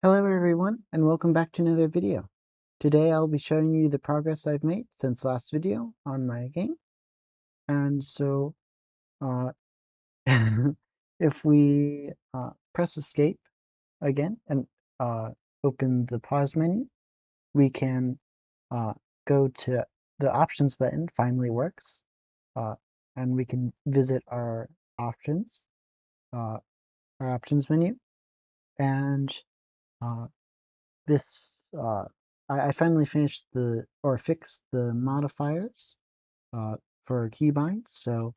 Hello everyone, and welcome back to another video. Today I'll be showing you the progress I've made since last video on my game. And so, uh, if we press escape again and uh, open the pause menu, we can uh, go to the options button, finally works, uh, and we can visit options, uh, our options menu, and uh, this I finally finished fixed the modifiers for keybinds. So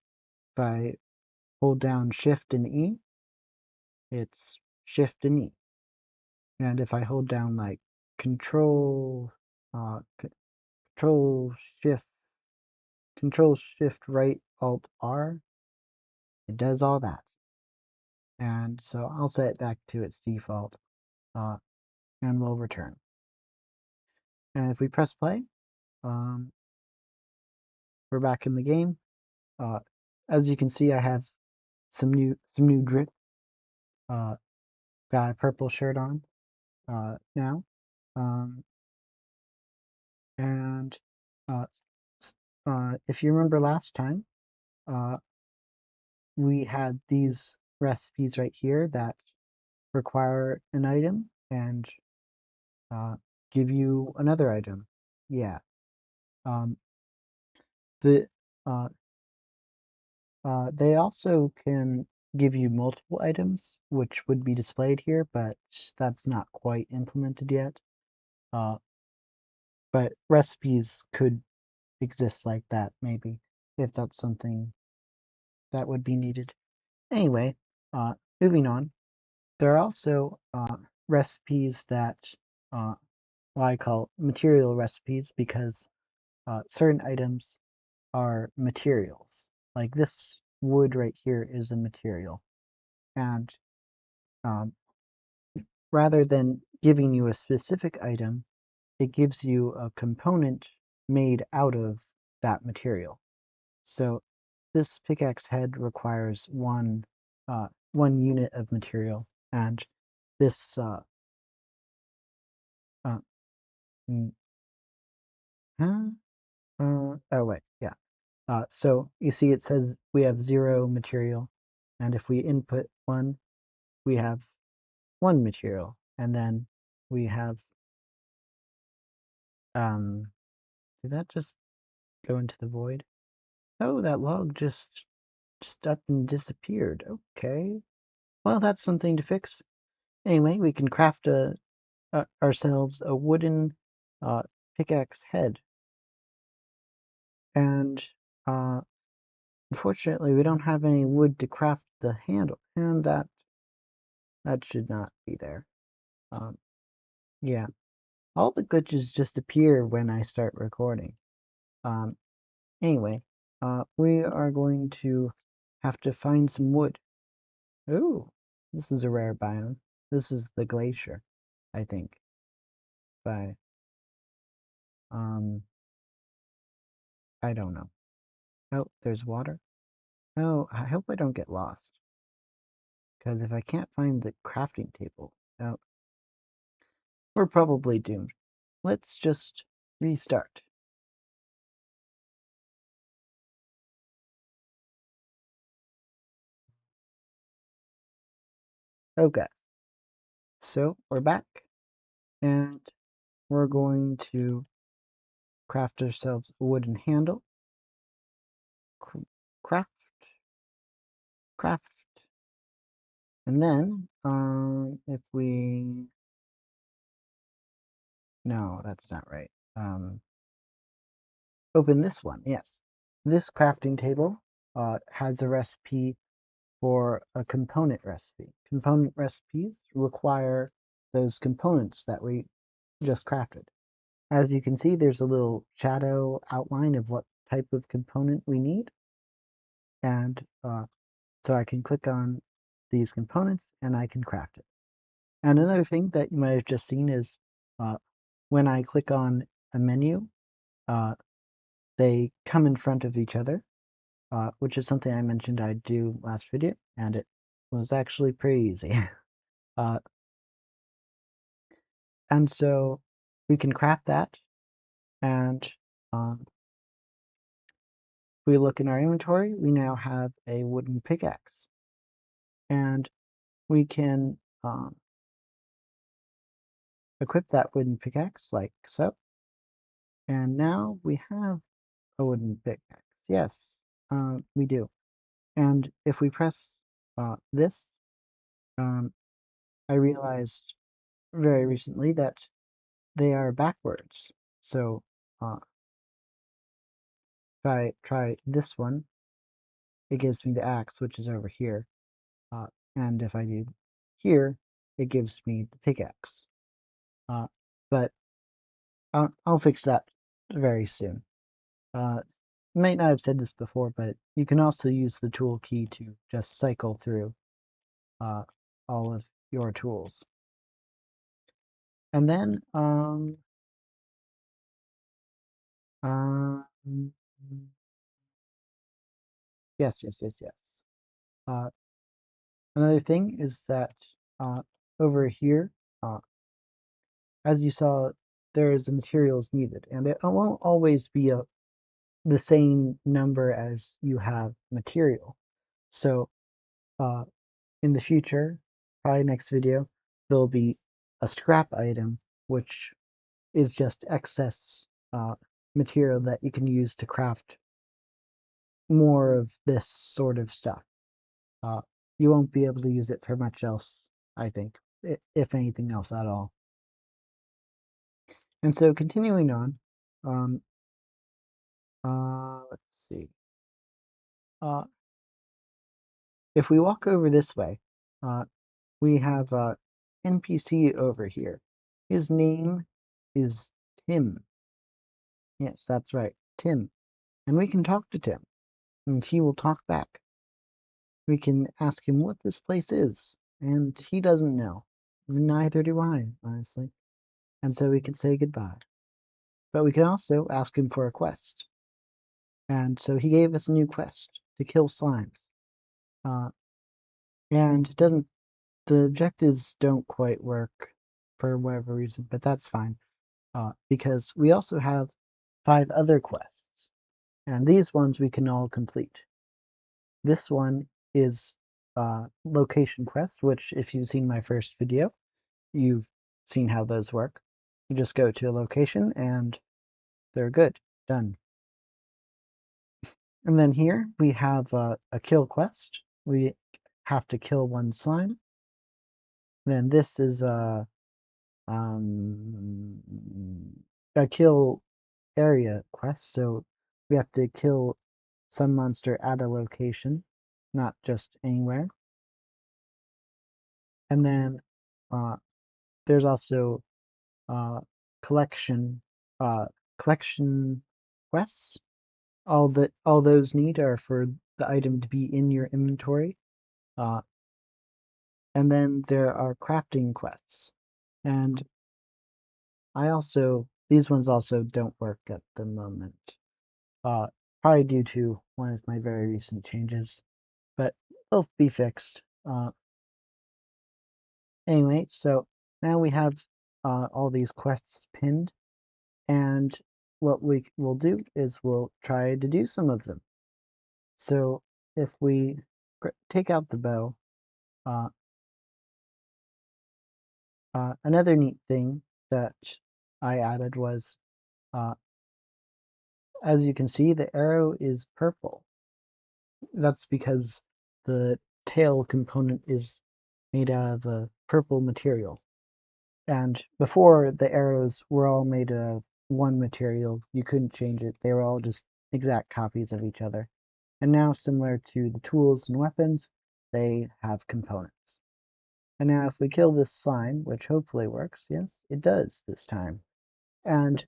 if I hold down Shift and E, it's Shift and E, and if I hold down like Control uh, Control Shift Right Alt R, it does all that. And so I'll set it back to its default, uh, and we'll return. And if we press play, um, we're back in the game. Uh, as you can see, I have some new drip. Got a purple shirt on now, um, and uh, if you remember last time, uh, we had these recipes right here that require an item and uh, give you another item. Yeah. Um, the uh, they also can give you multiple items, which would be displayed here, but that's not quite implemented yet. Uh, but recipes could exist like that, maybe, if that's something that would be needed. Anyway, moving on, there are also recipes that uh, well, I call material recipes because certain items are materials. Like this wood right here is a material. And um, rather than giving you a specific item, it gives you a component made out of that material. So this pickaxe head requires one unit of material, and this uh, mm, huh? Oh wait, yeah. So you see it says we have 0 material, and if we input 1, we have 1 material, and then we have did that just go into the void? Oh, that log just up and disappeared. Okay. Well, that's something to fix. Anyway, we can craft ourselves a wooden uh, pickaxe head, and uh, unfortunately, we don't have any wood to craft the handle, and that should not be there. Um, yeah, all the glitches just appear when I start recording. Um, anyway, we are going to have to find some wood. Ooh, this is a rare biome. This is the glacier, I think. By I don't know. Oh, there's water. Oh, I hope I don't get lost. Because if I can't find the crafting table, oh, we're probably doomed. Let's just restart. Okay, so we're back, and we're going to craft ourselves a wooden handle. Craft, craft, and then if we no, that's not right. Open this one. Yes, this crafting table has a recipe for a component recipe. Component recipes require those components that we just crafted. As you can see, there's a little shadow outline of what type of component we need. And so I can click on these components and I can craft it. And another thing that you might have just seen is uh, when I click on a menu, uh, they come in front of each other, which is something I mentioned I'd do last video, and it was actually pretty easy. uh, And so we can craft that, and um, if we look in our inventory, we now have a wooden pickaxe. And we can equip that wooden pickaxe like so. And now we have a wooden pickaxe. Yes, we do. And if we press this, um, I realized very recently that they are backwards. So if I try this one, it gives me the axe, which is over here. Uh, and if I do here, it gives me the pickaxe. But I'll fix that very soon. Might not have said this before, but you can also use the tool key to just cycle through uh, all of your tools. And then, um, yes. Uh, Another thing is that over here, uh, as you saw, there is materials needed, and it won't always be the same number as you have material. So uh, in the future, probably next video, there'll be a scrap item, which is just excess material that you can use to craft more of this sort of stuff. Uh, you won't be able to use it for much else, I think, if anything else at all. And so continuing on, um, let's see. Uh, if we walk over this way, uh, we have a NPC over here. His name is Tim. Yes, that's right, Tim. And we can talk to Tim, and he will talk back. We can ask him what this place is, and he doesn't know. Neither do I, honestly. And so we can say goodbye. But we can also ask him for a quest. And so he gave us a new quest to kill slimes. Uh, and it doesn't, the objectives don't quite work for whatever reason, but that's fine. Because we also have 5 other quests. And these ones we can all complete. This one is location quest, which if you've seen my first video, you've seen how those work. You just go to a location and they're good. Done. And then here we have a kill quest. We have to kill one slime. Then this is um, a kill area quest. So we have to kill some monster at a location, not just anywhere. And then uh, there's also uh, collection uh, collection quests. All those need are for the item to be in your inventory. Uh, and then there are crafting quests. And these ones also don't work at the moment. Uh, Probably due to one of my very recent changes, but they'll be fixed. Anyway, so now we have all these quests pinned, and what we will do is we'll try to do some of them. So if we take out the bow, uh, another neat thing that I added was, uh, as you can see, the arrow is purple. That's because the tail component is made out of a purple material. And before, the arrows were all made of one material. You couldn't change it. They were all just exact copies of each other. And now, similar to the tools and weapons, they have components. And now if we kill this slime, which hopefully works, yes, it does this time. And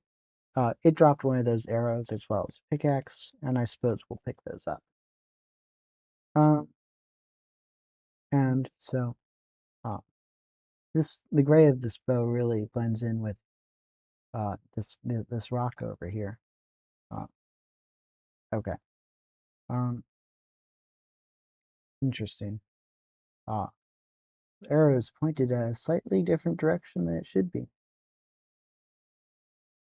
it dropped one of those arrows as well as a pickaxe, and I suppose we'll pick those up. And so uh, the gray of this bow really blends in with this rock over here. Uh, okay. Interesting. Uh, the arrow is pointed at a slightly different direction than it should be.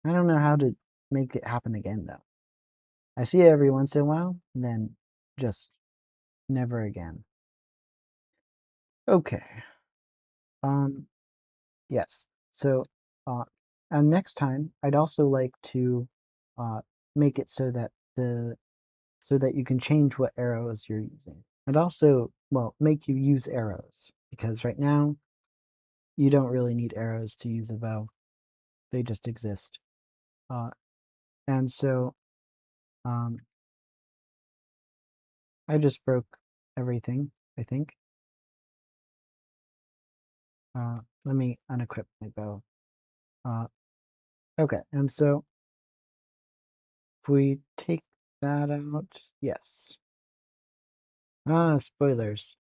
I don't know how to make it happen again though. I see it every once in a while, and then just never again. Okay. Um, yes. So, uh, and next time, I'd also like to uh, make it so that you can change what arrows you're using. And also, well, make you use arrows because right now you don't really need arrows to use a bow. They just exist. Uh, and so um, I just broke everything, I think. Let me unequip my bow. Uh, okay, and so if we take that out, yes. Ah, spoilers.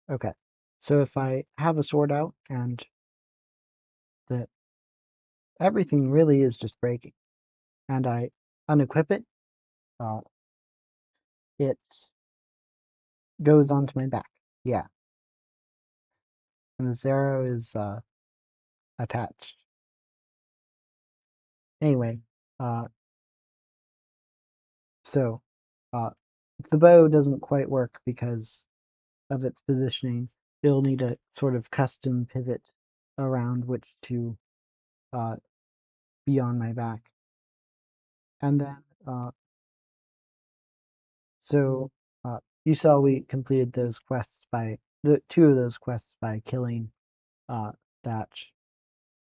Okay, so if I have a sword out and the everything really is just breaking, and I unequip it, uh, it goes onto my back. Yeah, and this arrow is attached. Anyway, uh, so if the bow doesn't quite work because of its positioning, you'll need a sort of custom pivot around which to uh, be on my back. And then, so you saw we completed those quests by the two of those quests by killing uh, that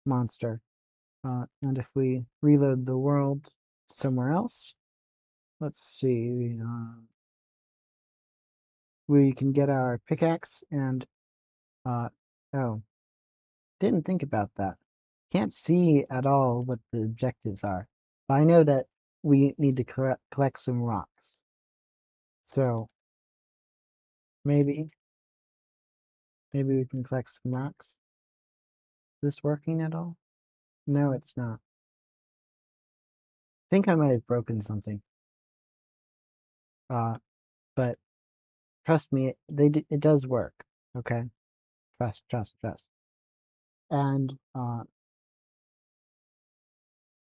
monster. And if we reload the world somewhere else, let's see, we can get our pickaxe and, oh, didn't think about that. Can't see at all what the objectives are. But I know that we need to collect some rocks. So maybe, maybe we can collect some rocks. Is this working at all? No, it's not. I think I might have broken something. Uh, but trust me, it does work. Okay, trust, trust, trust. And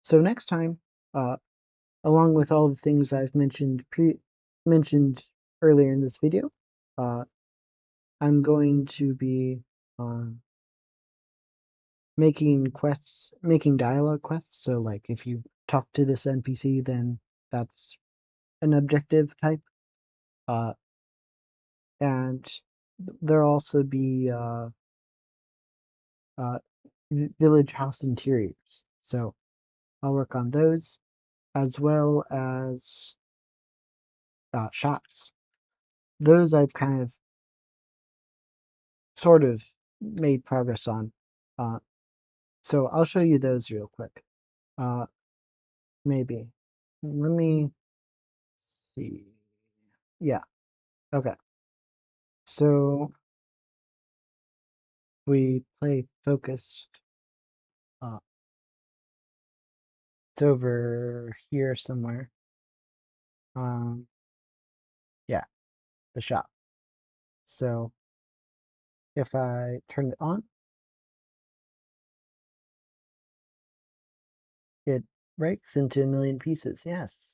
so next time, uh, along with all the things I've mentioned earlier in this video, uh, I'm going to be uh, making dialogue quests. So, like, if you talk to this NPC, then that's an objective type. Uh, and there'll also be uh, village house interiors. So I'll work on those as well as shops. Those I've kind of sort of made progress on. Uh, so I'll show you those real quick. Uh, maybe. Let me see. Yeah. Okay. So we play focused. Uh, it's over here somewhere. Um, yeah, the shop. So if I turn it on, it breaks into a million pieces. Yes,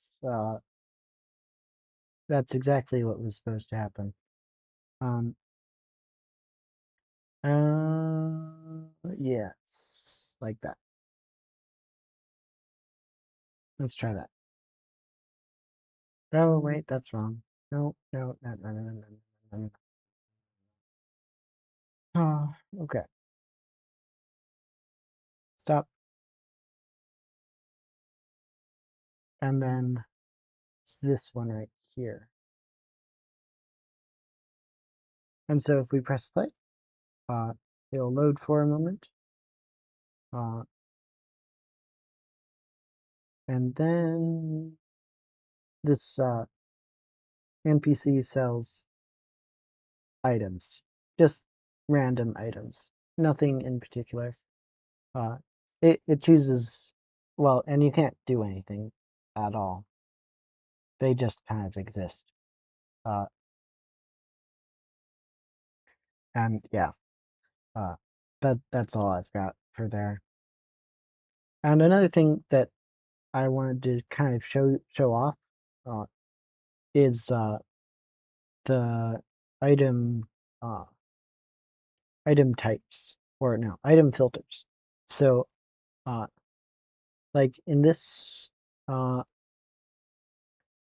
that's exactly what was supposed to happen. Um, yes, like that. Let's try that. Oh, wait, that's wrong. No, no, no, no, no, no, no, no, no. Oh, okay. Stop. And then it's this one right here. And so if we press play, uh, it'll load for a moment. Uh, and then this NPC sells items, just random items, nothing in particular. Uh, it chooses, well, and you can't do anything at all. They just kind of exist. Uh, and yeah, uh, that's all I've got for there. And another thing that I wanted to kind of show off uh, is the item uh, item types, or no, item filters. So uh, like in uh,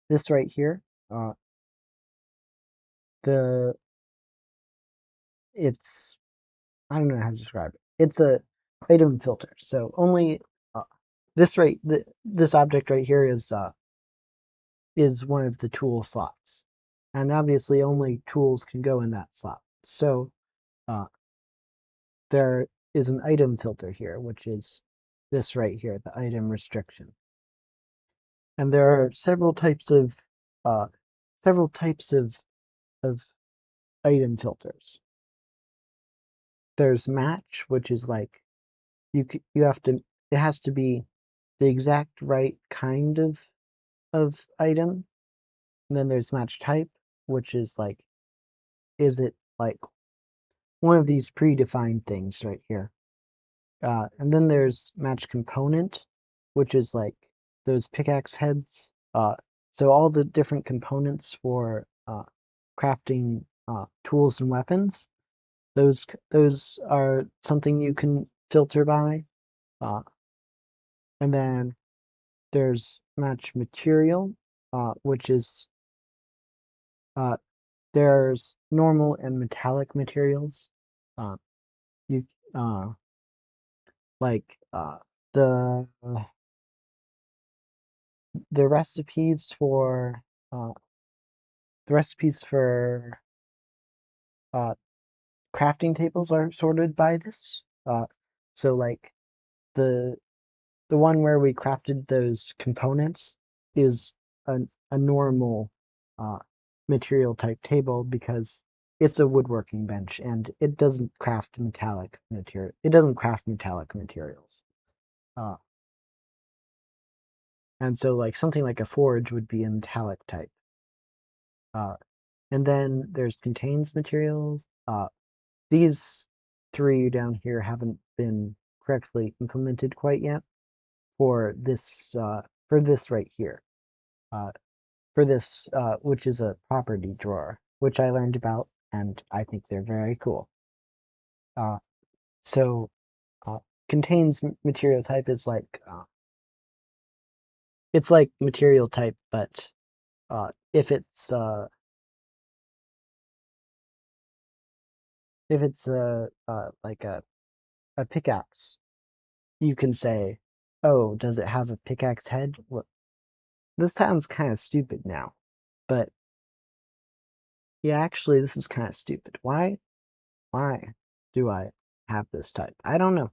this right here, uh, the it's I don't know how to describe it. It's a item filter. So only uh, this object right here is one of the tool slots, and obviously only tools can go in that slot. So uh, there is an item filter here, which is this right here, the item restriction. And there are uh, several types of item filters. There's match, which is like you have to it has to be the exact right kind of item. And then there's match type, which is like, is it like one of these predefined things right here? And then there's match component, which is like those pickaxe heads. So all the different components for crafting tools and weapons, those are something you can filter by. Uh, and then there's match material, which is uh, there's normal and metallic materials. Uh, you like the the recipes for uh, the recipes for uh, crafting tables are sorted by this. So like the the one where we crafted those components is a, a normal uh, material type table because it's a woodworking bench and it doesn't craft metallic material. It doesn't craft metallic materials. Uh, and so like something like a forge would be a metallic type. Uh, and then there's contains materials. These three down here haven't been correctly implemented quite yet for this right here. Uh, for this, which is a property drawer, which I learned about, and I think they're very cool. Uh, so contains material type is like it's like material type, but if it's like a pickaxe, you can say, "Oh, does it have a pickaxe head?" Well, this sounds kind of stupid now, but yeah, actually, this is kind of stupid. Why do I have this type? I don't know.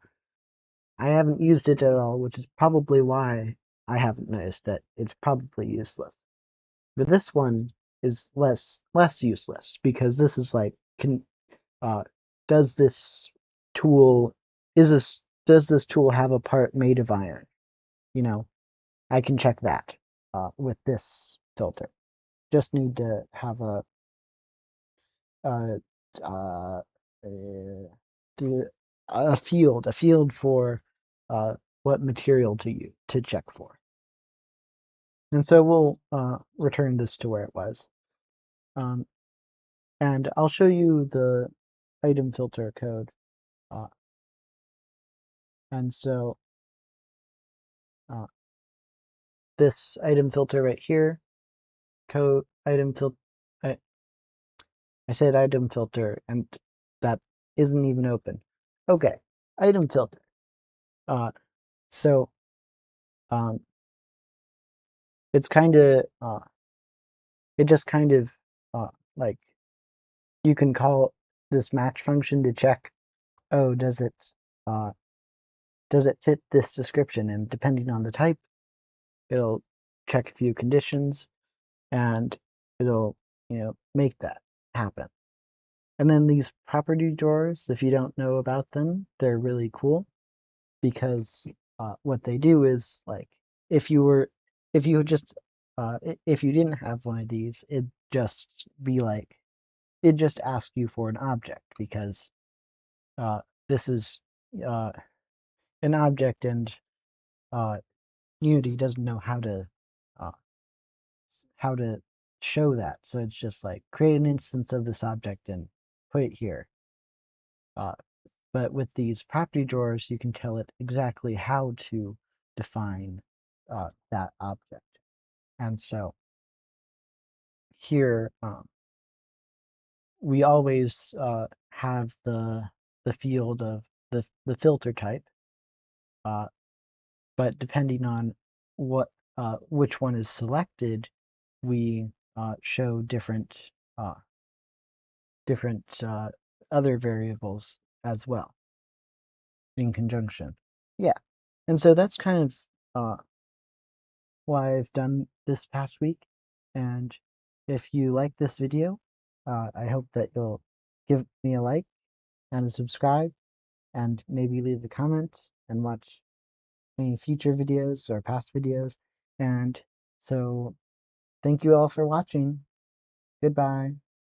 I haven't used it at all, which is probably why I haven't noticed that it's probably useless. But this one is less useless because this is like can uh does this tool is this does this tool have a part made of iron? You know, I can check that with this filter. Just need to have uh uh, do a field for what material to check for. And so we'll return this to where it was. Um, and I'll show you the item filter code. Uh, and so uh, this item filter right here, code item filter. I said item filter, and that isn't even open. Okay, item filter. Uh, so um, it's kind of it just kind of uh, like you can call this match function to check, oh, uh, does it fit this description? And depending on the type, it'll check a few conditions and it'll, make that happen. And then these property drawers, if you don't know about them, they're really cool because what they do is like if you were if you just if you didn't have one of these, it'd just be like it just ask you for an object because uh, this is uh, an object and uh, Unity doesn't know uh, how to show that. So it's just like create an instance of this object and put it here. Uh, but with these property drawers, you can tell it exactly how to define that object. And so here we always have the field of the filter type, uh, but depending on what which one is selected, we show uh, different other variables as well in conjunction. Yeah, and so that's kind of what I've done this past week. And if you like this video, I hope that you'll give me a like and a subscribe, and maybe leave a comment and watch any future videos or past videos. And so, thank you all for watching. Goodbye.